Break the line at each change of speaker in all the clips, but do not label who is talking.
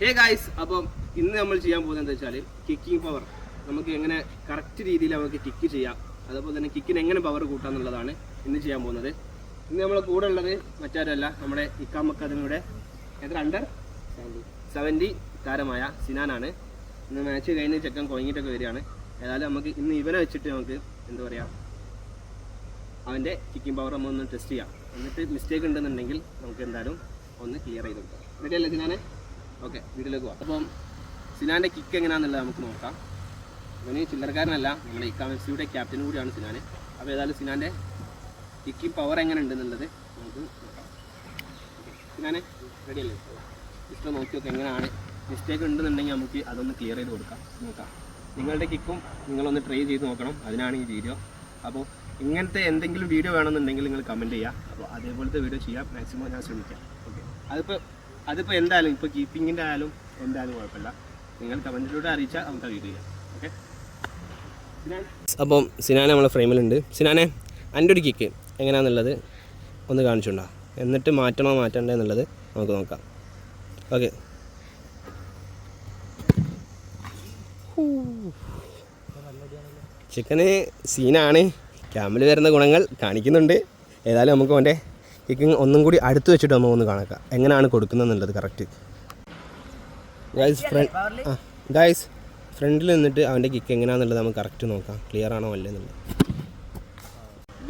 Hey guys, അപ്പം ഇന്ന് നമ്മൾ ചെയ്യാൻ പോകുന്നത് എന്താ വെച്ചാൽ കിക്കിംഗ് പവർ നമുക്ക് എങ്ങനെ കറക്റ്റ് രീതിയിൽ നമുക്ക് കിക്ക് ചെയ്യാം, അതുപോലെ തന്നെ കിക്കിന് എങ്ങനെ പവർ കൂട്ടാം എന്നുള്ളതാണ് ഇന്ന് ചെയ്യാൻ പോകുന്നത്. ഇന്ന് നമ്മളെ കൂടെ ഉള്ളത് മറ്റാരല്ല, നമ്മുടെ ഇക്കാം അക്കാദമിയുടെ എത്ര അണ്ടർ 70 താരമായ സിനാനാണ്. ഇന്ന് മാച്ച് കഴിഞ്ഞ് ചെക്കൻ കുഴങ്ങിയിട്ടൊക്കെ വരികയാണ്. ഏതായാലും നമുക്ക് ഇന്ന് ഇവനെ വെച്ചിട്ട് നമുക്ക് എന്താ പറയുക, അവൻ്റെ കിക്കിംഗ് പവർ നമ്മളൊന്ന് ടെസ്റ്റ് ചെയ്യാം. എന്നിട്ട് മിസ്റ്റേക്ക് ഉണ്ടെന്നുണ്ടെങ്കിൽ നമുക്ക് എന്തായാലും ഒന്ന് ക്ലിയർ ചെയ്ത് കൊടുക്കാം. റെഡി അല്ലേ സിനാനെ? ഓക്കെ, വീട്ടിലേക്ക് പോകാം. അപ്പം സിനാൻ്റെ കിക്ക് എങ്ങനെയാണെന്നുള്ളത് നമുക്ക് നോക്കാം. അവന് ചില്ലറക്കാരനല്ല, നമ്മുടെ ഇക്കാമസിയുടെ ക്യാപ്റ്റൻ കൂടിയാണ് സിനാന്. അപ്പോൾ ഏതായാലും സിനാൻ്റെ കിക്കിംഗ് പവർ എങ്ങനെ ഉണ്ടെന്നുള്ളത് നമുക്ക് നോക്കാം. സിനാനെ റെഡി അല്ലേ? ഇഷ്ടം നോക്കി നോക്കാം എങ്ങനെയാണ്. മിസ്റ്റേക്ക് ഉണ്ടെന്നുണ്ടെങ്കിൽ നമുക്ക് അതൊന്ന് ക്ലിയർ ചെയ്ത് നോക്കാം. നിങ്ങളുടെ കിക്കും നിങ്ങളൊന്ന് ട്രൈ ചെയ്ത് നോക്കണം, അതിനാണ് ഈ വീഡിയോ. അപ്പോൾ ഇങ്ങനത്തെ എന്തെങ്കിലും വീഡിയോ വേണമെന്നുണ്ടെങ്കിൽ നിങ്ങൾ കമൻറ്റ് ചെയ്യുക. അപ്പോൾ അതേപോലത്തെ വീഡിയോ ചെയ്യാൻ മാക്സിമം ഞാൻ ശ്രമിക്കാം. ഓക്കെ, അതിപ്പോൾ എന്തായാലും ഇപ്പോൾ കീപ്പിങ്ങിൻ്റെ ആയാലും എന്തായാലും കുഴപ്പമില്ല, നിങ്ങൾ കമൻറ്റിലൂടെ അറിയിച്ചാൽ നമുക്ക് വീഡിയോ ചെയ്യാം. ഓക്കെ, അപ്പം സിനാൻ നമ്മളെ ഫ്രെയിമിലുണ്ട്. സിനാനെ, എൻ്റെ ഒരു കിക്ക് എങ്ങനെയാണെന്നുള്ളത് ഒന്ന് കാണിച്ചുണ്ടോ, എന്നിട്ട് മാറ്റണ്ടേ എന്നുള്ളത് നമുക്ക് നോക്കാം. ഓക്കെ, ചിക്കന് സീനാണ്, ക്യാമ്പിൽ വരുന്ന ഗുണങ്ങൾ കാണിക്കുന്നുണ്ട്. ഏതായാലും നമുക്ക് അവൻ്റെ കിക്കിങ് ഒന്നും കൂടി അടുത്ത് വെച്ചിട്ട് നമുക്ക് ഒന്ന് കാണാം എങ്ങനെയാണ് കൊടുക്കുന്നതെന്നുള്ളത് കറക്റ്റ്. ഗായ്സ് ഫ്രണ്ടിൽ നിന്നിട്ട് അവൻ്റെ കിക്ക് എങ്ങനെയാണെന്നുള്ളത് നമുക്ക് കറക്റ്റ് നോക്കാം, ക്ലിയർ ആണോ അല്ലേ എന്നുള്ളത്.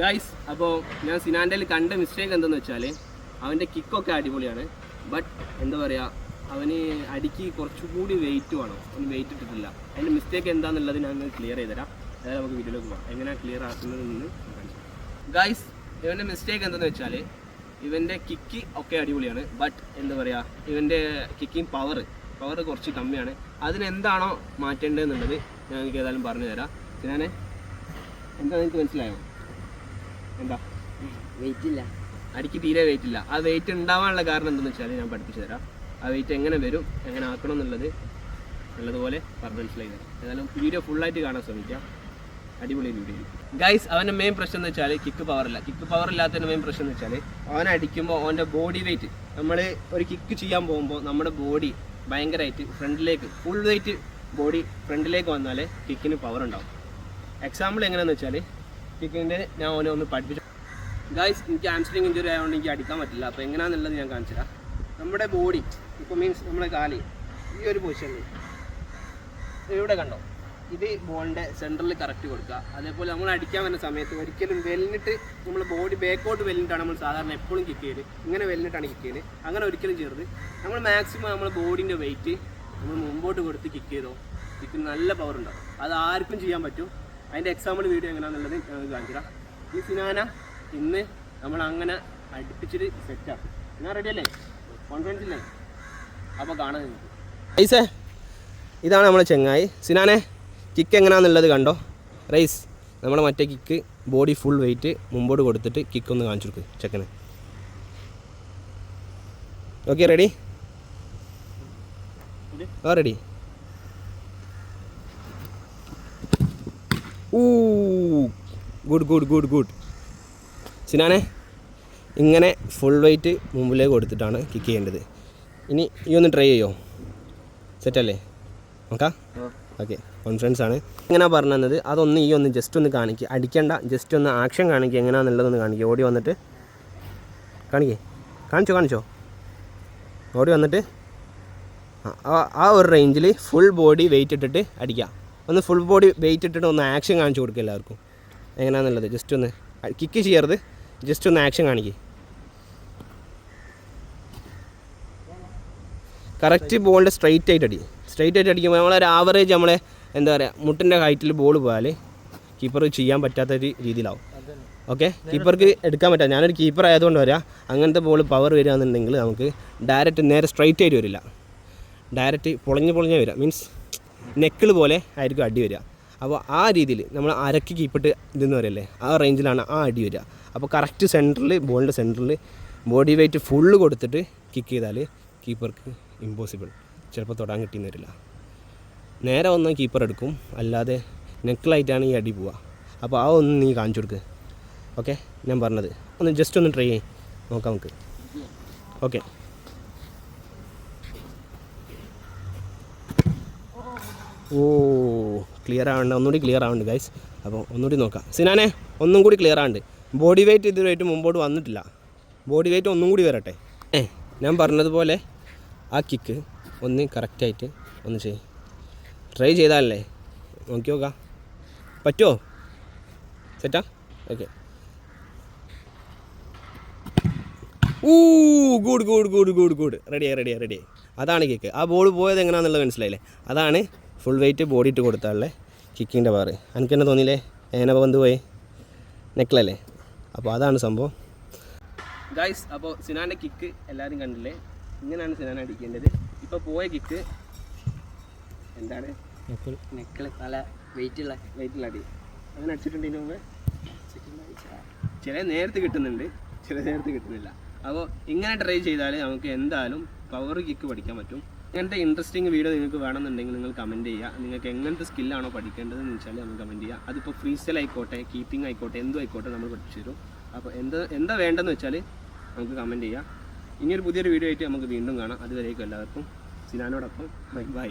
ഗായ്സ്, അപ്പോൾ ഞാൻ സിനാൻ്റെ കണ്ട മിസ്റ്റേക്ക് എന്തെന്ന് വെച്ചാൽ അവൻ്റെ കിക്കൊക്കെ അടിപൊളിയാണ്, ബട്ട് എന്താ പറയുക, അവന് അടിക്ക് കുറച്ചുകൂടി വെയിറ്റ് വേണം, അവന് വെയിറ്റ് ഇട്ടിട്ടില്ല. അതിൻ്റെ മിസ്റ്റേക്ക് എന്താണെന്നുള്ളത് ഞാൻ ക്ലിയർ ചെയ്തുതരാം. അതായത് നമുക്ക് വീഡിയോയിലേക്ക് പോകാം, എങ്ങനെയാണ് ക്ലിയർ ആക്കുന്നതെന്ന് ഗായ്സ്. ഇവൻ്റെ മിസ്റ്റേക്ക് എന്താണെന്ന് വെച്ചാൽ ഇവൻ്റെ കിക്ക് ഒക്കെ അടിപൊളിയാണ്, ബട്ട് എന്താ പറയുക, ഇവൻ്റെ കിക്കിംഗ് പവർ കുറച്ച് കമ്മിയാണ്. അതിനെന്താണോ മാറ്റേണ്ടതെന്നുള്ളത് ഞാൻ എനിക്ക് ഏതായാലും പറഞ്ഞു തരാം. ഞാൻ എന്താ നിങ്ങൾക്ക് മനസ്സിലായോ? എന്താ
വെയിറ്റ് ഇല്ല,
അടിക്ക് തീരെ വെയിറ്റ് ഇല്ല. ആ വെയിറ്റ് ഉണ്ടാവാനുള്ള കാരണം എന്താണെന്ന് വെച്ചാൽ ഞാൻ പഠിപ്പിച്ചു തരാം. ആ വെയിറ്റ് എങ്ങനെ വരും, എങ്ങനെ ആക്കണം എന്നുള്ളത് നല്ലതുപോലെ പറഞ്ഞ് മനസ്സിലായി തരാം. ഏതായാലും വീഡിയോ ഫുള്ളായിട്ട് കാണാൻ ശ്രമിക്കാം, അടിപൊളി വീഡിയോ. ഗൈസ്, അവൻ്റെ മെയിൻ പ്രശ്നം എന്ന് വെച്ചാൽ കിക്ക് പവറില്ല. കിക്ക് പവർ ഇല്ലാത്തതിൻ്റെ മെയിൻ പ്രശ്നം എന്ന് വെച്ചാൽ അവനെ അടിക്കുമ്പോൾ അവൻ്റെ ബോഡി വെയിറ്റ്, നമ്മൾ ഒരു കിക്ക് ചെയ്യാൻ പോകുമ്പോൾ നമ്മുടെ ബോഡി ഭയങ്കരമായിട്ട് ഫ്രണ്ടിലേക്ക് ഫുൾ വെയിറ്റ് ബോഡി ഫ്രണ്ടിലേക്ക് വന്നാൽ കിക്കിന് പവർ ഉണ്ടാവും. എക്സാമ്പിൾ എങ്ങനെയാണെന്ന് വെച്ചാൽ കിക്കിൻ്റെ ഞാൻ അവനെ ഒന്ന് പഠിപ്പിച്ചു. ഗൈസ്, എനിക്ക് ആംസ്ട്രിങ് ഇഞ്ചുറി ആയതുകൊണ്ട് എനിക്ക് അടിക്കാൻ പറ്റില്ല. അപ്പോൾ എങ്ങനെയാണെന്നുള്ളത് ഞാൻ കാണിച്ചു തരാം. നമ്മുടെ ബോഡി ഇപ്പോൾ മീൻസ് നമ്മുടെ കാല് ഈ ഒരു പൊസിഷനിൽ ഇവിടെ കണ്ടോ, ഇത് ബോളിൻ്റെ സെൻറ്ററിൽ കറക്റ്റ് കൊടുക്കുക. അതേപോലെ നമ്മൾ അടിക്കാൻ വരുന്ന സമയത്ത് ഒരിക്കലും വെല്ലിട്ട് നമ്മൾ ബോഡി ബാക്കോട്ട് വെല്ലിട്ടാണ് നമ്മൾ സാധാരണ എപ്പോഴും കിക്ക് ചെയ്യല്. ഇങ്ങനെ വെല്ലിട്ടാണ് കിക്ക് ചെയ്യല്. അങ്ങനെ ഒരിക്കലും ചെയ്യരുത്. നമ്മൾ മാക്സിമം നമ്മൾ ബോഡീൻ്റെ വെയിറ്റ് നമ്മൾ മുമ്പോട്ട് കൊടുത്ത് കിക്ക് ചെയ്തോ, കിക്കിന് നല്ല പവർ ഉണ്ടാവും. അത് ആർക്കും ചെയ്യാൻ പറ്റും. അതിൻ്റെ എക്സാമ്പിൾ വീഡിയോ എങ്ങനെയാണെന്നുള്ളത് ഞങ്ങൾക്ക് കാണിച്ചു തരാം. ഈ സിനാന ഇന്ന് നമ്മൾ അങ്ങനെ അടുപ്പിച്ചിട്ട് സെറ്റാണ്. ഞാൻ റെഡി അല്ലേ? കോൺഫിഡൻസ് ഇല്ലേ? അപ്പോൾ കാണാൻ ഐസേ, ഇതാണ് നമ്മളെ ചെങ്ങായി സിനാനെ. കിക്ക് എങ്ങനെയാണെന്നുള്ളത് കണ്ടോ. റൈസ്, നമ്മുടെ മറ്റേ കിക്ക് ബോഡി ഫുൾ വെയിറ്റ് മുമ്പോട്ട് കൊടുത്തിട്ട് കിക്ക് ഒന്ന് കാണിച്ചു കൊടുക്ക് ചെക്കന്. Okay, ready? ആ റെഡി. ഗുഡ്. സിനാനെ, ഇങ്ങനെ ഫുൾ വെയിറ്റ് മുമ്പിലേക്ക് കൊടുത്തിട്ടാണ് കിക്ക് ചെയ്യേണ്ടത്. ഇനി ഈ ഒന്ന് ട്രൈ ചെയ്യോ? സെറ്റല്ലേ? നോക്കാം. ഓക്കെ, കോൺഫിഡൻസ് ആണ്. എങ്ങനെയാണ് പറഞ്ഞു തന്നത് അതൊന്ന് ഈ ഒന്ന് ജസ്റ്റ് ഒന്ന് കാണിക്കുക. അടിക്കേണ്ട, ജസ്റ്റ് ഒന്ന് ആക്ഷൻ കാണിക്കുക, എങ്ങനെയാണെന്നുള്ളതൊന്ന് കാണിക്കുക. ഓടി വന്നിട്ട് കാണിച്ചോ. ഓടി വന്നിട്ട് ആ ഒരു റേഞ്ചിൽ ഫുൾ ബോഡി വെയിറ്റ് ഇട്ടിട്ട് അടിക്കുക. ഒന്ന് ഫുൾ ബോഡി വെയിറ്റ് ഇട്ടിട്ട് ഒന്ന് ആക്ഷൻ കാണിച്ചു കൊടുക്കുക എല്ലാവർക്കും എങ്ങനെയാണെന്നുള്ളത്. ജസ്റ്റ് ഒന്ന് കിക്ക് ചെയ്യരുത്, ജസ്റ്റ് ഒന്ന് ആക്ഷൻ കാണിക്കുക. കറക്റ്റ് ബോളിൻ്റെ സ്ട്രൈറ്റ് ആയിട്ട് അടിക്കുമ്പോൾ നമ്മളൊരു ആവറേജ് നമ്മളെ എന്താ പറയുക മുട്ടിൻ്റെ ഹൈറ്റിൽ ബോൾ പോയാൽ കീപ്പർ ചെയ്യാൻ പറ്റാത്തൊരു രീതിയിലാവും. ഓക്കെ, കീപ്പർക്ക് എടുക്കാൻ പറ്റാം. ഞാനൊരു കീപ്പർ ആയതുകൊണ്ട് വരാം. അങ്ങനത്തെ ബോൾ പവർ വരികയാണെന്നുണ്ടെങ്കിൽ നമുക്ക് ഡയറക്റ്റ് നേരെ സ്ട്രൈറ്റ് ആയിട്ട് വരില്ല, ഡയറക്റ്റ് പൊളഞ്ഞ് വരിക. മീൻസ് നെക്കിൾ പോലെ ആയിരിക്കും അടി വരിക. അപ്പോൾ ആ രീതിയിൽ നമ്മൾ അരക്ക് കീപ്പിട്ട് ഇതെന്ന് പറയല്ലേ, ആ റേഞ്ചിലാണ് ആ അടി വരിക. അപ്പോൾ കറക്റ്റ് സെൻറ്ററിൽ ബോളിൻ്റെ സെൻറ്ററിൽ ബോഡി വെയിറ്റ് ഫുള്ള് കൊടുത്തിട്ട് കിക്ക് ചെയ്താൽ കീപ്പർക്ക് ഇമ്പോസിബിൾ, ചിലപ്പോൾ തൊടാൻ കിട്ടിയെന്ന് വരില്ല. നേരെ ഒന്ന് കീപ്പർ എടുക്കും, അല്ലാതെ നെക്കിലായിട്ടാണ് ഈ അടി പോവുക. അപ്പോൾ ആ ഒന്ന് നീ കാണിച്ചു കൊടുക്ക്. ഓക്കെ, ഞാൻ പറഞ്ഞത് ഒന്ന് ജസ്റ്റ് ഒന്ന് ട്രൈ നോക്കാം നമുക്ക്. ഓക്കെ, ഓ ക്ലിയർ ആവുന്നുണ്ട്, ഒന്നുകൂടി ക്ലിയർ ആവുന്നുണ്ട് ഗൈസ്. അപ്പോൾ ഒന്നുകൂടി നോക്കാം. സിനാനെ ഒന്നും കൂടി ക്ലിയർ ആവുന്നുണ്ട്. ബോഡി വെയിറ്റ് ഇതുവരെയായിട്ട് മുമ്പോട്ട് വന്നിട്ടില്ല. ബോഡി വെയിറ്റ് ഒന്നും കൂടി വരട്ടെ. ഞാൻ പറഞ്ഞതുപോലെ ആ കിക്ക് ഒന്ന് കറക്റ്റായിട്ട് ഒന്ന് ട്രൈ ചെയ്താലല്ലേ, നോക്കി നോക്കാം പറ്റുമോ. സെറ്റാ? Okay. Good good good good good. റെഡിയായി. അതാണ് കിക്ക്. ആ ബോൾ പോയത് എങ്ങനെയാണെന്നുള്ളത് മനസ്സിലായില്ലേ? അതാണ് ഫുൾ വെയിറ്റ് ബോഡി ഇട്ട് കൊടുത്താലേ കിക്കിൻ്റെ പവർ. എനിക്ക് തന്നെ തോന്നിയില്ലേ എങ്ങനെ വന്ന് പോയി നെക്കിലല്ലേ? അപ്പോൾ അതാണ് സംഭവം ഗൈസ്. അപ്പോൾ സിനാൻ്റെ കിക്ക് എല്ലാവരും കണ്ടില്ലേ? ഇങ്ങനെയാണ് സിനാൻ അടിക്കേണ്ടത്. ഇപ്പോൾ പോയ കിക്ക് എന്താണ്? നെക്കിൽ നല്ല വെയിറ്റുള്ള അടി. അങ്ങനെ അടിച്ചിട്ടുണ്ട് ഇതിന് മുമ്പ്. ചില നേരത്ത് കിട്ടുന്നുണ്ട്, ചില നേരത്ത് കിട്ടുന്നില്ല. അപ്പോൾ ഇങ്ങനെ ട്രൈ ചെയ്താൽ നമുക്ക് എന്തായാലും പവർ കിക്ക് പഠിക്കാൻ പറ്റും. ഇങ്ങനത്തെ ഇൻട്രസ്റ്റിംഗ് വീഡിയോ നിങ്ങൾക്ക് വേണമെന്നുണ്ടെങ്കിൽ നിങ്ങൾ കമൻറ്റ് ചെയ്യുക. നിങ്ങൾക്ക് എങ്ങനത്തെ സ്കില്ലാണോ പഠിക്കേണ്ടതെന്ന് വെച്ചാൽ നമ്മൾ കമൻറ്റ് ചെയ്യുക. അതിപ്പോൾ ഫ്രീ സ്റ്റൈൽ ആയിക്കോട്ടെ, കീപ്പിംഗ് ആയിക്കോട്ടെ, എന്തും ആയിക്കോട്ടെ നമ്മൾ പഠിപ്പിച്ചു തരും. അപ്പോൾ എന്താ വേണ്ടതെന്ന് വെച്ചാൽ നമുക്ക് കമൻറ്റ് ചെയ്യുക. ഇനിയൊരു പുതിയൊരു വീഡിയോ ആയിട്ട് നമുക്ക് വീണ്ടും കാണാം. അതുവരേക്കും എല്ലാവർക്കും സിനാനോടൊപ്പം ബൈ.